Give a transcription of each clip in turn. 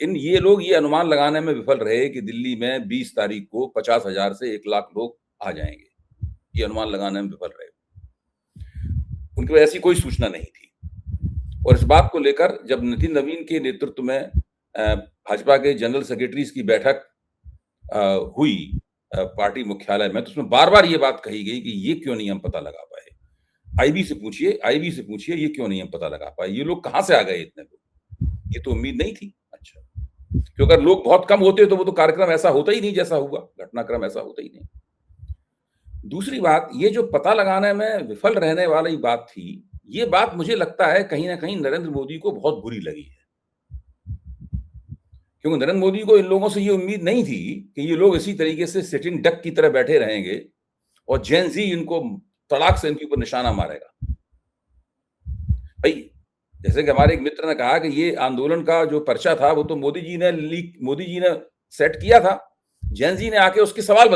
इन ये लोग ये अनुमान लगाने में विफल रहे कि दिल्ली में 20 तारीख को 50,000 से 1 लाख लोग आ जाएंगे। ये अनुमान लगाने में विफल रहे। उनके पास ऐसी कोई सूचना नहीं थी। और इस बात को लेकर जब नितिन नवीन के नेतृत्व में भाजपा के जनरल सेक्रेटरीज की बैठक हुई पार्टी मुख्यालय में, तो उसमें बार-बार ये बात कही गई कि ये क्यों नहीं हम पता लगा पाए। आईबी से पूछिए ये क्यों नहीं हम पता लगा पाए। ये लोग कहाँ से आ गए इतने लोग? ये तो उम्मीद नहीं थी। अच्छा, क्योंकि अगर लोग बहुत कम होते तो वो तो कार्यक्रम ऐसा होता ही नहीं जैसा हुआ, घटनाक्रम ऐसा होता ही नहीं। दूसरी बात, ये जो पता लगाने में विफल रहने वाली बात थी, ये बात मुझे लगता है कहीं न कहीं नरेंद्र मोदी को बहुत बुरी लगी है। क्योंकि नरेंद्र मोदी को इन लोगों से ये उम्मीद नहीं थी कि ये लोग इसी तरीके से सिटिंग डक की तरह बैठे रहेंगे और जेन ज़ी इनको तड़ाक से इनके ऊपर निशाना मारेगा। भाई, जैसे कि हमारे एक मित्र ने कहा कि ये आंदोलन का जो पर्चा था वो तो मोदी जी ने सेट किया था। जेन ज़ी ने आके उसके सवाल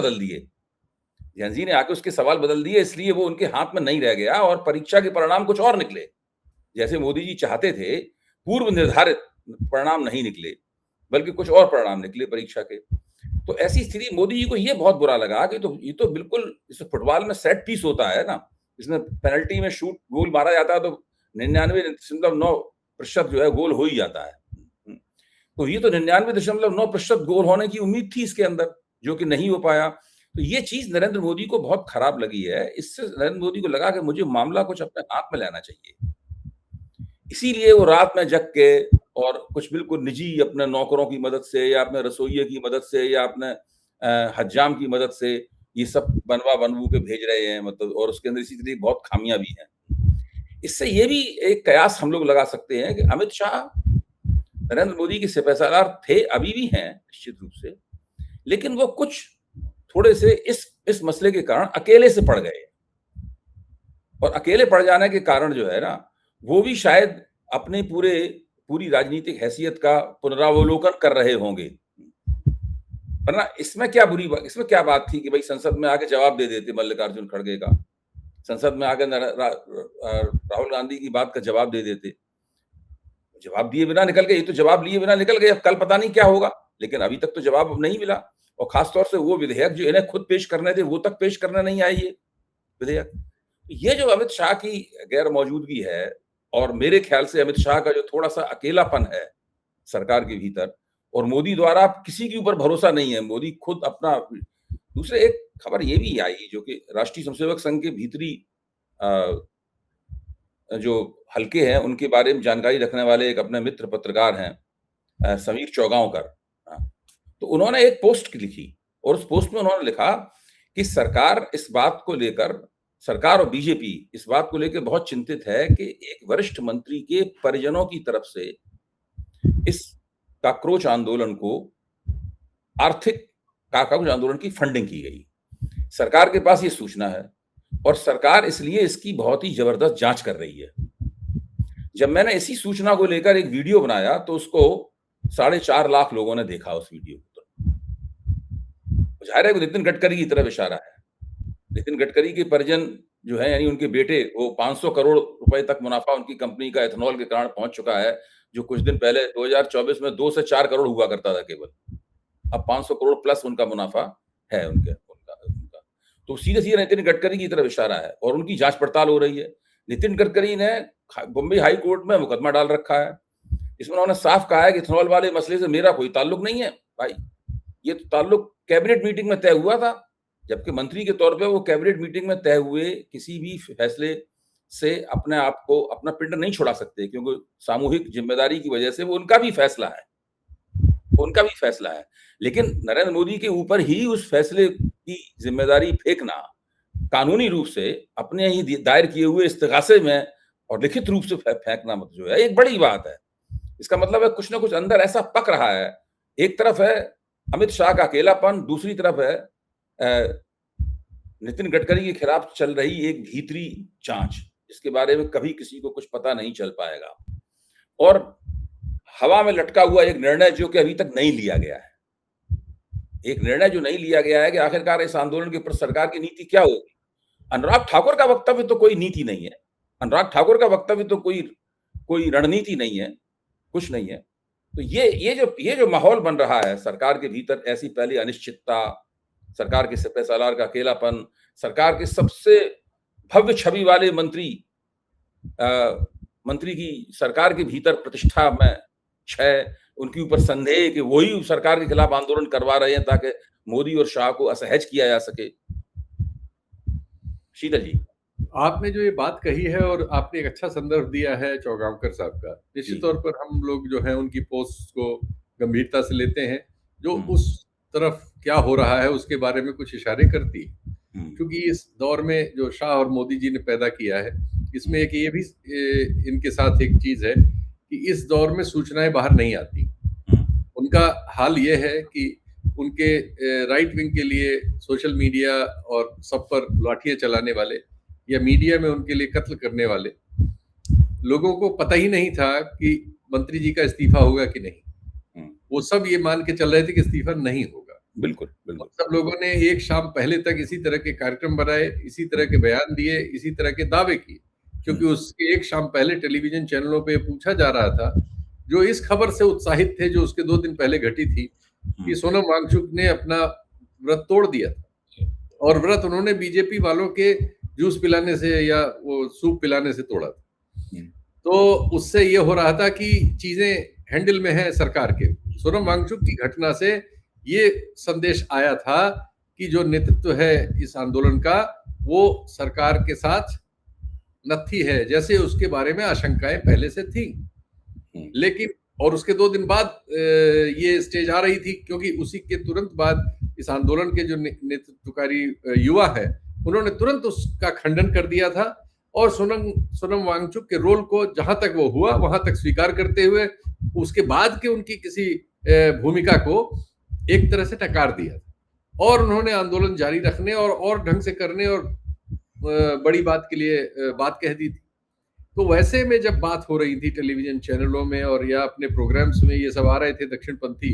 बदल दिए। इसलिए वो उनके हाथ में नहीं रह गया और परीक्षा के परिणाम कुछ और निकले। जैसे मोदी जी चाहते थे, पूर्व निर्धारित परिणाम नहीं निकले, बल्कि कुछ और परिणाम निकले परीक्षा के। तो ऐसी स्थिति मोदी जी को ये बहुत बुरा लगा कि ये तो बिल्कुल, जैसे फुटबॉल में सेट पीस होता है ना, इसमें पेनल्टी में शूट गोल मारा जाता है तो 99.9% जो है गोल हो ही जाता है। तो ये तो 99.9% गोल होने की उम्मीद थी इसके अंदर, जो कि नहीं हो पाया। तो ये चीज नरेंद्र मोदी को बहुत खराब लगी है। इससे नरेंद्र मोदी को लगा कि मुझे मामला कुछ अपने हाथ में लेना चाहिए। इसीलिए वो रात में जग के और कुछ बिल्कुल निजी अपने नौकरों की मदद से या अपने रसोइये की मदद से या अपने हज्जाम की मदद से ये सब बनवा-बनवू के भेज रहे हैं, मतलब, और उसके अंदर इसी तरह की बहुत खामियां भी हैं। इससे ये भी एक कयास हम लोग लगा सकते हैं कि अमित शाह नरेंद्र मोदी के सिपहसालार थे, अभी भी हैं निश्चित रूप से, लेकिन वो कुछ थोड़े से इस मसले के कारण अकेले से पड़ गए। और अकेले पड़ जाने के कारण जो है ना, वो भी शायद अपने पूरी राजनीतिक हैसियत का पुनरावलोकन कर रहे होंगे। वरना इसमें क्या बात थी कि भाई संसद में आके जवाब दे देते मल्लिकार्जुन खड़गे का, संसद में आकर राहुल गांधी की बात का जवाब दे देते। जवाब दिए बिना निकल गए, ये तो जवाब लिए बिना निकल गए। अब कल पता नहीं क्या होगा, लेकिन अभी तक तो जवाब नहीं मिला। और खासतौर से वो विधेयक जो इन्हें खुद पेश करने थे, वो तक पेश करने नहीं आए ये विधेयक। ये जो अमित शाह की गैर मौजूदगी है, और मेरे ख्याल से अमित शाह का जो थोड़ा सा अकेलापन है सरकार के भीतर, और मोदी द्वारा किसी के ऊपर भरोसा नहीं है, मोदी खुद अपना। दूसरे एक खबर ये भी आई जो कि राष्ट्रीय स्वयंसेवक संघ के भीतरी जो हल्के हैं उनके बारे में जानकारी रखने वाले एक अपने मित्र पत्रकार हैं, समीर चौगांवकर। तो उन्होंने एक पोस्ट लिखी और उस पोस्ट में उन्होंने लिखा कि सरकार और बीजेपी इस बात को लेकर बहुत चिंतित है कि एक वरिष्ठ मंत्री के परिजनों की तरफ से इस काकरोच आंदोलन की फंडिंग की गई। सरकार के पास ये सूचना है और सरकार इसलिए इसकी बहुत ही जबरदस्त जांच कर रही है। जब मैंने इसी सूचना को लेकर एक वीडियो बनाया तो उसको 4.5 लाख लोगों ने देखा। उस वीडियो को जाहिर है नितिन गडकरी की तरफ इशारा है। नितिन गडकरी के परिजन जो है, यानी उनके बेटे, वो 500 करोड़ रुपए तक मुनाफा उनकी कंपनी का एथेनॉल के कारण पहुंच चुका है, जो कुछ दिन पहले 2024 में 2 से 4 करोड़ हुआ करता था केवल। अब 500 करोड़ प्लस उनका मुनाफा है उनका। तो सीधे नितिन गडकरी की तरफ इशारा है और उनकी जांच पड़ताल हो रही है। नितिन गडकरी ने बम्बई हाई कोर्ट में मुकदमा डाल रखा है। इसमें उन्होंने साफ कहा है कि इथेनॉल वाले मसले से मेरा कोई ताल्लुक नहीं है। भाई, ये तो ताल्लुक कैबिनेट मीटिंग में तय हुआ था, जबकि मंत्री के तौर पे वो कैबिनेट मीटिंग में तय हुए किसी भी फैसले से अपने आप को, अपना पिंड नहीं छुड़ा सकते, क्योंकि सामूहिक जिम्मेदारी की वजह से वो उनका भी फैसला है। लेकिन नरेंद्र मोदी के ऊपर ही उस फैसले की जिम्मेदारी फेंकना, कानूनी रूप से अपने ही दायर किए हुए इस्तिगासे में और लिखित रूप से फेंकना, मतलब जो है एक बड़ी बात है। इसका मतलब है कुछ ना कुछ अंदर ऐसा पक रहा है। एक तरफ है अमित शाह का अकेलापन, दूसरी तरफ है नितिन गडकरी के खिलाफ चल रही एक भीतरी जांच, जिसके बारे में कभी किसी को कुछ पता नहीं चल पाएगा। और हवा में लटका हुआ एक निर्णय जो कि अभी तक नहीं लिया गया है। एक निर्णय जो नहीं लिया गया है कि आखिरकार इस आंदोलन के ऊपर सरकार की नीति क्या होगी। अनुराग ठाकुर का वक्तव्य तो कोई नीति नहीं है, अनुराग ठाकुर का वक्तव्य तो कोई रणनीति नहीं है, कुछ नहीं है। तो ये जो माहौल बन रहा है सरकार के भीतर, ऐसी पहली अनिश्चितता, सरकार के सिपहसालार का अकेलापन, सरकार के सबसे भव्य छवि वाले मंत्री की सरकार के भीतर प्रतिष्ठा में क्षय, उनके ऊपर संदेह कि वही सरकार के खिलाफ आंदोलन करवा रहे हैं ताकि मोदी और शाह को असहज किया जा सके। शीतल जी, आपने जो ये बात कही है और आपने एक अच्छा संदर्भ दिया है चौगांवकर साहब का, निश्चित तौर पर हम लोग जो है उनकी पोस्ट को गंभीरता से लेते हैं, जो उस तरफ क्या हो रहा है उसके बारे में कुछ इशारे करती है। क्योंकि इस दौर में जो शाह और मोदी जी ने पैदा किया है, इसमें एक ये भी इनके साथ एक चीज है कि इस दौर में सूचनाएं बाहर नहीं आती। उनका हाल ये है कि उनके राइट विंग के लिए सोशल मीडिया और सब पर लाठियां चलाने वाले या मीडिया में उनके लिए कत्ल करने वाले लोगों को पता ही नहीं था कि मंत्री जी का इस्तीफा होगा कि नहीं। वो सब ये मान के चल रहे थे कि इस्तीफा नहीं होगा। बिल्कुल बिल्कुल। सब लोगों ने एक शाम पहले तक इसी तरह के कार्यक्रम बनाए, इसी तरह के बयान दिए, इसी तरह के दावे किए, क्योंकि उसके एक शाम पहले टेलीविजन चैनलों पे पूछा जा रहा था, जो इस खबर से उत्साहित थे जो उसके 2 दिन पहले घटी थी कि सोनम वांगचुक ने अपना व्रत तोड़ दिया था और व्रत उन्होंने बीजेपी वालों के जूस पिलाने से या वो सूप पिलाने से तोड़ा था। तो उससे ये हो रहा था कि चीजें हैंडल में है सरकार के। सोनम वांगचुक की घटना से ये संदेश आया था कि जो नेतृत्व है इस आंदोलन का वो सरकार के साथ नत्थी है, जैसे उसके बारे में आशंकाएं पहले से थी। लेकिन और उसके 2 दिन बाद ये स्टेज आ रही थी, क्योंकि उसी के तुरंत बाद इस आंदोलन के जो नेतृत्वकारी युवा है उन्होंने तुरंत उसका खंडन कर दिया था और सोनम वांगचुक के रोल को जहां तक वो हुआ वहां तक स्वीकार करते हुए उसके बाद के उनकी किसी भूमिका को एक तरह से टकार दिया था और उन्होंने आंदोलन जारी रखने और ढंग से करने और बड़ी बात के लिए बात कह दी थी। तो वैसे में जब बात हो रही थी टेलीविजन चैनलों में और या अपने प्रोग्राम्स में ये सब आ रहे थे दक्षिणपंथी,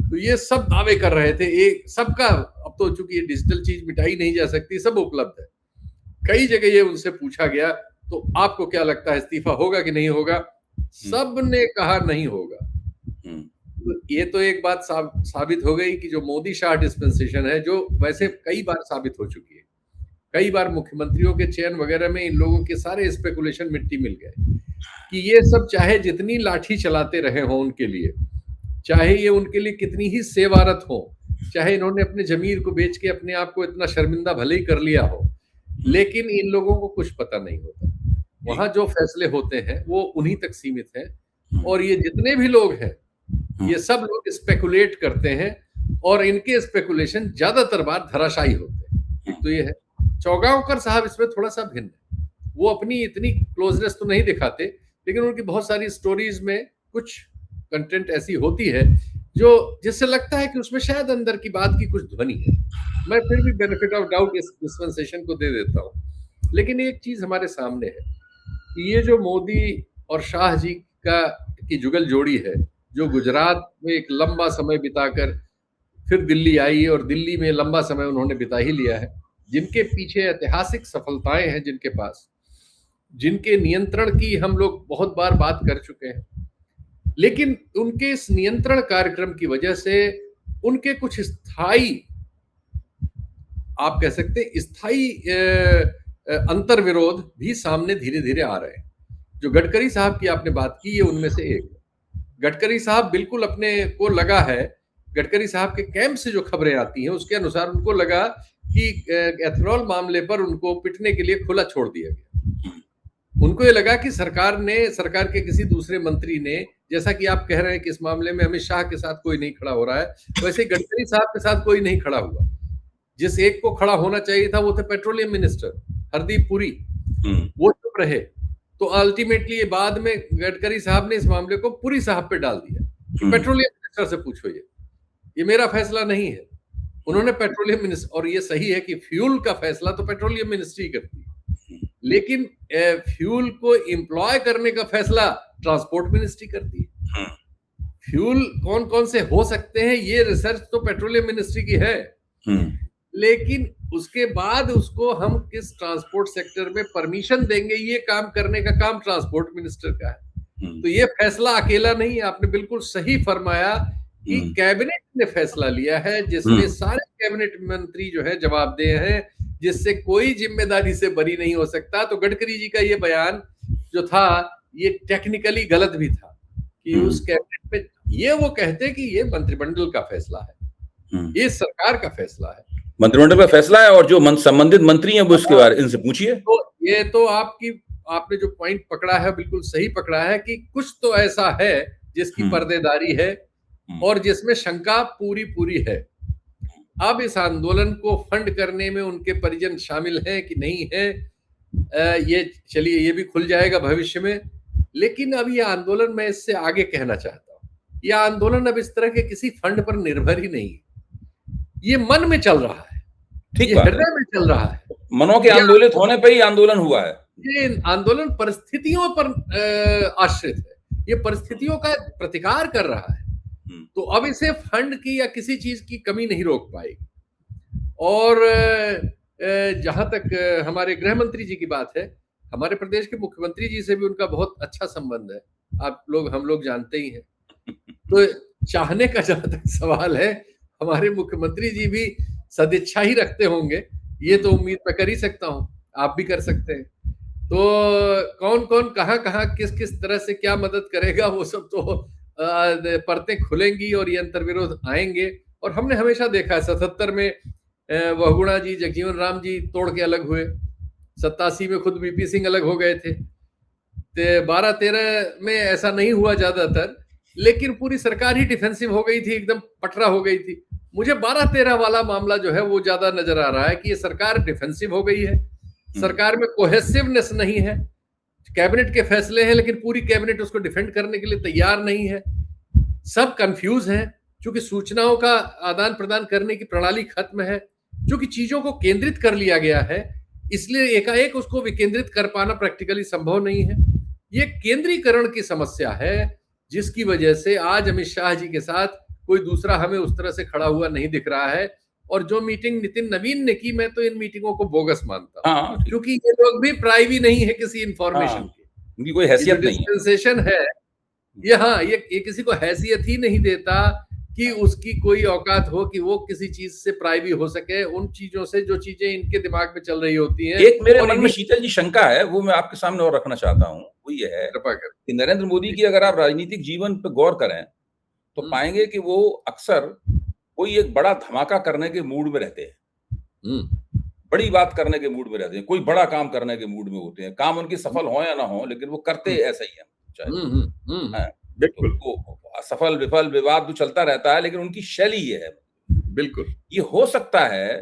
तो ये सब दावे कर रहे थे। एक सबका अब तो चूंकि ये डिजिटल चीज मिटाई नहीं जा सकती, सब उपलब्ध है। कई जगह ये उनसे पूछा गया तो आपको क्या लगता है इस्तीफा होगा कि नहीं होगा? सब ने कहा नहीं होगा। तो ये तो एक बात साबित हो गई कि जो मोदी शाह डिस्पेंसेशन है, जो वैसे कई बार साबित हो चुकी है, कई बार मुख्यमंत्रियों के चयन वगैरह में इन लोगों के सारे स्पेकुलेशन मिट्टी मिल गए कि ये सब चाहे जितनी लाठी चलाते रहे हो उनके लिए, चाहे ये उनके लिए कितनी ही सेवारत हो, चाहे इन्होंने अपने जमीर को बेच के अपने आप को इतना शर्मिंदा भले ही कर लिया हो, लेकिन इन लोगों को कुछ पता नहीं होता। वहां जो फैसले होते हैं वो उन्हीं तक सीमित है और ये जितने भी लोग हैं ये सब लोग स्पेकुलेट करते हैं और इनके स्पेकुलेशन ज्यादातर बार धराशायी होते हैं। तो ये है चौगांवकर साहब इसमें थोड़ा सा भिन्न है। वो अपनी इतनी क्लोजनेस तो नहीं दिखाते, लेकिन उनकी बहुत सारी स्टोरीज में कुछ कंटेंट ऐसी होती है जो जिससे लगता है कि उसमें शायद अंदर की बात की कुछ ध्वनि है। मैं फिर भी बेनिफिट ऑफ डाउट इस डिस्पेंसेशन को दे देता हूँ। लेकिन एक चीज हमारे सामने है कि ये जो मोदी और शाह जी की जुगल जोड़ी है, जो गुजरात में एक लंबा समय बिताकर फिर दिल्ली आई और दिल्ली में लंबा समय उन्होंने बिता ही लिया है, जिनके पीछे ऐतिहासिक सफलताएं हैं जिनके पास, जिनके नियंत्रण की हम लोग बहुत बार बात कर चुके हैं, लेकिन उनके इस नियंत्रण कार्यक्रम की वजह से उनके कुछ स्थायी, आप कह सकते हैं स्थायी अंतर विरोध भी सामने धीरे धीरे आ रहे हैं। जो गडकरी साहब की आपने बात की, ये उनमें से एक है। गडकरी साहब बिल्कुल अपने को लगा है, गडकरी साहब के कैंप से जो खबरें आती हैं उसके अनुसार उनको लगा कि एथेनॉल मामले पर उनको पिटने के लिए खुला छोड़ दिया गया। उनको ये लगा कि सरकार के किसी दूसरे मंत्री ने, जैसा कि आप कह रहे हैं कि इस मामले में अमित शाह के साथ कोई नहीं खड़ा हो रहा है, वैसे गडकरी साहब के साथ कोई नहीं खड़ा हुआ। जिस एक को खड़ा होना चाहिए था वो थे पेट्रोलियम मिनिस्टर हरदीप पुरी, वो चुप रहे। तो अल्टीमेटली बाद में गडकरी साहब ने इस मामले को पुरी साहब पे डाल दिया कि पेट्रोलियम मिनिस्टर से पूछो, ये मेरा फैसला नहीं है। उन्होंने पेट्रोलियम मिनिस्टर, और ये सही है कि फ्यूल का फैसला तो पेट्रोलियम मिनिस्ट्री करती है, लेकिन फ्यूल को एम्प्लॉय करने का फैसला ट्रांसपोर्ट मिनिस्ट्री करती है। फ्यूल कौन कौन से हो सकते हैं ये रिसर्च तो पेट्रोलियम मिनिस्ट्री की है, लेकिन उसके बाद उसको हम किस ट्रांसपोर्ट सेक्टर में परमिशन देंगे ये काम करने का काम ट्रांसपोर्ट मिनिस्टर का है। तो ये फैसला अकेला नहीं, आपने बिल्कुल सही फरमाया कि कैबिनेट ने फैसला लिया है, जिसमें सारे कैबिनेट मंत्री जो है जवाबदेह हैं, जिससे कोई जिम्मेदारी से बरी नहीं हो सकता। तो गडकरी जी का ये बयान जो था, ये टेक्निकली गलत भी था कि उस कैबिनेट में ये वो कहते कि ये मंत्रिमंडल का फैसला है, ये सरकार का फैसला है, मंत्रिमंडल का फैसला है, और जो संबंधित मंत्री हैं वो इसके बारे इनसे पूछिए। तो ये तो आपने जो पॉइंट पकड़ा है बिल्कुल सही पकड़ा है कि कुछ तो ऐसा है जिसकी पर्देदारी है और जिसमें शंका पूरी पूरी है। अब इस आंदोलन को फंड करने में उनके परिजन शामिल हैं कि नहीं है, ये चलिए ये भी खुल जाएगा भविष्य में। लेकिन अब ये आंदोलन, मैं इससे आगे कहना चाहता हूँ, यह आंदोलन अब इस तरह के किसी फंड पर निर्भर ही नहीं, ये मन में चल रहा है, ठीक, हृदय में चल रहा है, मनों के आंदोलित होने पर ही आंदोलन हुआ है। ये आंदोलन परिस्थितियों पर आश्रित है, ये परिस्थितियों का प्रतिकार कर रहा है। तो अब इसे फंड की या किसी चीज की कमी नहीं रोक पाएगी। और जहां तक हमारे गृह मंत्री जी की बात है, हमारे प्रदेश के मुख्यमंत्री जी से भी उनका बहुत अच्छा संबंध है, हम लोग जानते ही हैं। तो चाहने का जहां तक सवाल है, हमारे मुख्यमंत्री जी भी सदिच्छा ही रखते होंगे, ये तो उम्मीद मैं कर ही सकता हूं, आप भी कर सकते हैं। तो कौन कौन कहां कहां किस किस तरह से क्या मदद करेगा, वो सब तो परतें खुलेंगी और ये अंतर्विरोध आएंगे। और हमने हमेशा देखा है, 77 में बहुगुणा जी, जगजीवन राम जी तोड़ के अलग हुए, 87 में खुद वीपी सिंह अलग हो गए थे, 12-13 में ऐसा नहीं हुआ ज्यादातर, लेकिन पूरी सरकार ही डिफेंसिव हो गई थी, एकदम पटरा हो गई थी। मुझे 12-13 वाला मामला जो है वो ज्यादा नजर आ रहा है कि ये सरकार डिफेंसिव हो गई है, सरकार में कोहेसिवनेस नहीं है, कैबिनेट के फैसले हैं लेकिन पूरी कैबिनेट उसको डिफेंड करने के लिए तैयार नहीं है, सब कंफ्यूज हैं, क्योंकि सूचनाओं का आदान प्रदान करने की प्रणाली खत्म है, क्योंकि चीजों को केंद्रित कर लिया गया है, इसलिए एकाएक उसको विकेंद्रित कर पाना प्रैक्टिकली संभव नहीं है। ये केंद्रीकरण की समस्या है, जिसकी वजह से आज अमित शाह जी के साथ कोई दूसरा हमें उस तरह से खड़ा हुआ नहीं दिख रहा है। और जो मीटिंग नितिन नवीन ने की, मैं तो इन मीटिंगों को बोगस मानता हूं, क्योंकि ये लोग भी प्राइवी नहीं है किसी इंफॉर्मेशन की, उनकी कोई हैसियत नहीं है। डिस्पेंसेशन है ये किसी को हैसियत ही नहीं देता कि उसकी कोई औकात हो कि वो किसी चीज से प्राइवी हो सके, उन चीजों से जो चीजें इनके दिमाग में चल रही होती हैं। एक मेरे मन में शीतल जी शंका है, वो मैं आपके सामने और रखना चाहता हूँ, वो ये है कि नरेंद्र मोदी की अगर आप राजनीतिक जीवन पर गौर करें तो पाएंगे कि वो अक्सर कोई एक बड़ा धमाका करने के मूड में रहते हैं, बड़ी बात करने के मूड में रहते हैं, कोई बड़ा काम करने के मूड में होते हैं, काम उनके सफल हो या ना हो, लेकिन वो करते ऐसा ही है। बिल्कुल, सफल विफल विवाद तो चलता रहता है, लेकिन उनकी शैली ये है। बिल्कुल, ये हो सकता है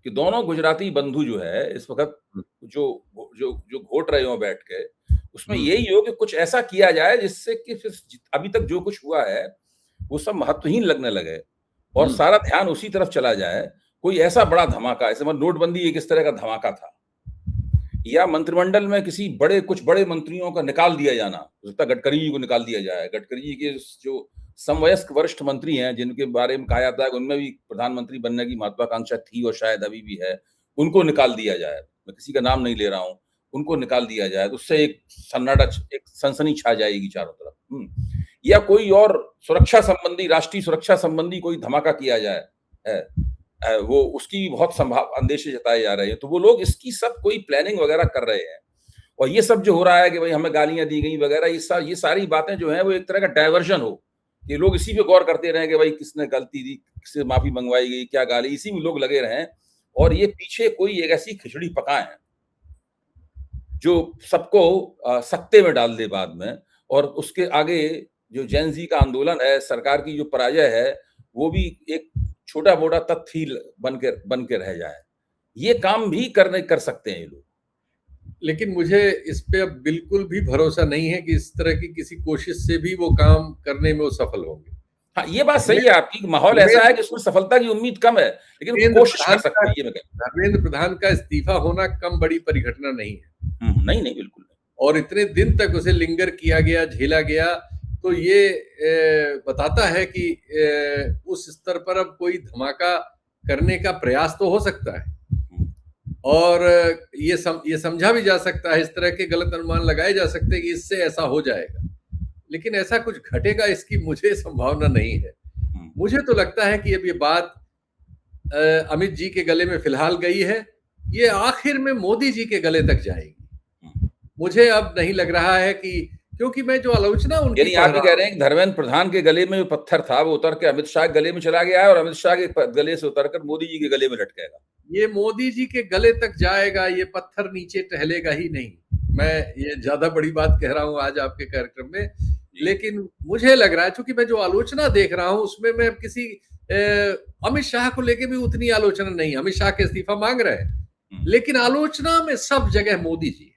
कि दोनों गुजराती बंधु जो है इस वक्त जो घोट रहे हो बैठ के, उसमें यही हो कि कुछ ऐसा किया जाए जिससे कि अभी तक जो कुछ हुआ है वो सब महत्वहीन लगने लगे और सारा ध्यान उसी तरफ चला जाए। कोई ऐसा बड़ा धमाका, ऐसे नोटबंदी एक इस तरह का धमाका था, या मंत्रिमंडल में कुछ बड़े मंत्रियों का निकाल दिया जाना, गडकरी जी को निकाल दिया जाए। गडकरी जी के जो समवयस्क वरिष्ठ मंत्री हैं, जिनके बारे में कहा जाता है उनमें भी प्रधानमंत्री बनने की महत्वाकांक्षा थी और शायद अभी भी है, उनको निकाल दिया जाए। मैं किसी का नाम नहीं ले रहा हूं, उनको निकाल दिया जाए, उससे एक सन्नाटा, एक सनसनी छा जाएगी चारों तरफ। या कोई और सुरक्षा संबंधी, राष्ट्रीय सुरक्षा संबंधी कोई धमाका किया जाए, वो उसकी बहुत अंदेशे जताए जा रहे हैं। तो वो लोग इसकी सब कोई प्लानिंग वगैरह कर रहे हैं। और ये सब जो हो रहा है कि भाई हमें गालियां दी गई वगैरह, ये सारी बातें जो है वो एक तरह का डायवर्जन हो, कि लोग इसी पे गौर करते रहे कि भाई किसने गलती दी, किससे माफी मंगवाई गई, क्या गाली, इसी में लोग लगे रहे और ये पीछे कोई एक ऐसी खिचड़ी पकाए जो सबको सत्ते में डाल दे बाद में। और उसके आगे जो जेन ज़ी का आंदोलन है, सरकार की जो पराजय है, वो भी एक छोटा मोटा तथ्य बन के रह जाए। ये काम भी कर सकते हैं ये लोग। लेकिन मुझे इस पे अब बिल्कुल भी भरोसा नहीं है कि इस तरह की किसी कोशिश से भी वो काम करने में वो सफल होंगे। हाँ, ये बात सही है आपकी, माहौल ऐसा है कि उसमें सफलता की उम्मीद कम है, लेकिन कोशिश कर सकते हैं। ये धर्मेंद्र प्रधान का इस्तीफा होना कम बड़ी परिघटना नहीं है। नहीं, बिल्कुल नहीं। और इतने दिन तक उसे लिंगर किया गया, झेला गया, तो ये बताता है कि उस स्तर पर अब कोई धमाका करने का प्रयास तो हो सकता है, और ये समझा भी जा सकता है, इस तरह के गलत अनुमान लगाए जा सकते हैं कि इससे ऐसा हो जाएगा। लेकिन ऐसा कुछ घटेगा इसकी मुझे संभावना नहीं है। मुझे तो लगता है कि अब ये बात अमित जी के गले में फिलहाल गई है, ये आखिर में मोदी जी के गले तक जाएगी। मुझे अब नहीं लग रहा है कि, क्योंकि मैं जो आलोचना उनकी यानी आप ये कह रहे हैं कि धर्मेंद्र प्रधान के गले में जो पत्थर था वो उतर के अमित शाह के गले में चला गया है और अमित शाह के गले से उतरकर मोदी जी के गले में लटकेगा। ये मोदी जी के गले तक जाएगा, ये पत्थर नीचे टहलेगा ही नहीं। मैं ये ज्यादा बड़ी बात कह रहा हूं आज आपके कार्यक्रम में, लेकिन मुझे लग रहा है, चूंकि मैं जो आलोचना देख रहा हूं उसमें मैं किसी अमित शाह को लेके भी उतनी आलोचना नहीं, अमित शाह के इस्तीफा मांग रहे हैं, लेकिन आलोचना में सब जगह मोदी जी है।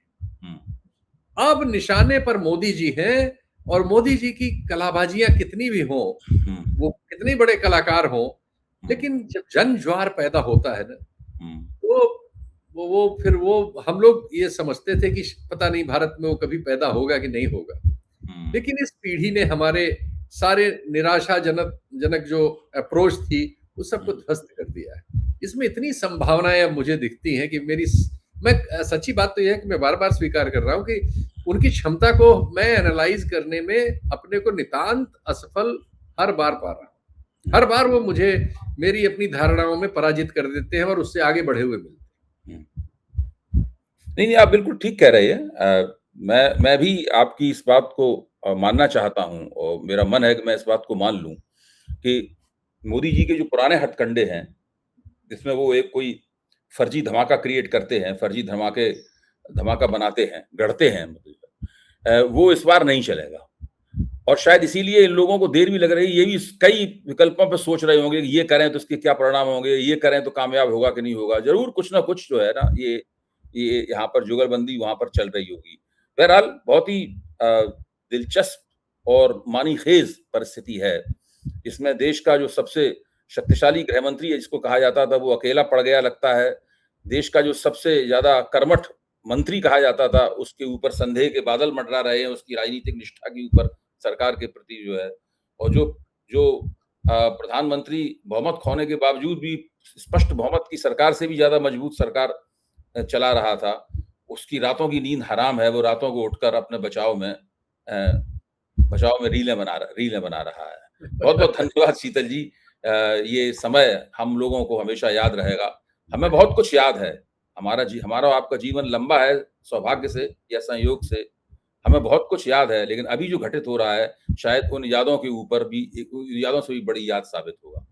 अब निशाने पर मोदी जी हैं, और मोदी जी की कलाबाजियां कितनी भी हो, वो कितने बड़े कलाकार हो, लेकिन जब जन ज्वार पैदा होता है ना, तो फिर वो हम लोग ये समझते थे कि पता नहीं भारत में वो कभी पैदा होगा कि नहीं होगा, लेकिन इस पीढ़ी ने हमारे सारे निराशाजनक जो अप्रोच थी उस सबको ध्वस्त कर दिया है। इसमें इतनी संभावनाएं अब मुझे दिखती हैं कि मैं सच्ची बात तो यह है कि मैं बार-बार स्वीकार कर रहा हूं कि उनकी क्षमता को मैं एनालाइज करने में अपने को नितांत असफल हर बार पा रहा हूं। हर बार वो मुझे मेरी अपनी धारणाओं में पराजित कर देते हैं और उससे आगे बढ़े हुए मिलते हैं। नहीं, आप बिल्कुल ठीक कह रहे हैं। मैं भी आपकी इस बात को मानना चाहता हूं और मेरा मन है कि मैं इस बात को मान लूं कि मोदी जी के जो पुराने हथकंडे हैं, जिसमें वो एक कोई फर्जी धमाका क्रिएट करते हैं, फर्जी धमाका बनाते हैं, गढ़ते हैं, वो इस बार नहीं चलेगा। और शायद इसीलिए इन लोगों को देर भी लग रही है, ये भी कई विकल्पों पर सोच रहे होंगे कि ये करें तो इसके क्या परिणाम होंगे, ये करें तो कामयाब होगा कि नहीं होगा। जरूर कुछ ना कुछ जो है ना, ये यहाँ पर जुगलबंदी वहां पर चल रही होगी। बहरहाल बहुत ही दिलचस्प और मानीखेज परिस्थिति है। इसमें देश का जो सबसे शक्तिशाली गृह मंत्री है, जिसको कहा जाता था, वो अकेला पड़ गया लगता है। देश का जो सबसे ज्यादा कर्मठ मंत्री कहा जाता था, उसके ऊपर संदेह के बादल मंडरा रहे हैं, उसकी राजनीतिक निष्ठा के ऊपर, सरकार के प्रति जो है। और जो प्रधानमंत्री बहुमत खोने के बावजूद भी स्पष्ट बहुमत की सरकार से भी ज्यादा मजबूत सरकार चला रहा था, उसकी रातों की नींद हराम है। वो रातों को उठकर अपने बचाव में रीलें बना रहा है। बहुत बहुत धन्यवाद शीतल जी। ये समय हम लोगों को हमेशा याद रहेगा। हमें बहुत कुछ याद है। हमारा आपका जीवन लंबा है, सौभाग्य से या संयोग से हमें बहुत कुछ याद है, लेकिन अभी जो घटित हो रहा है शायद उन यादों के ऊपर भी, यादों से भी बड़ी याद साबित होगा।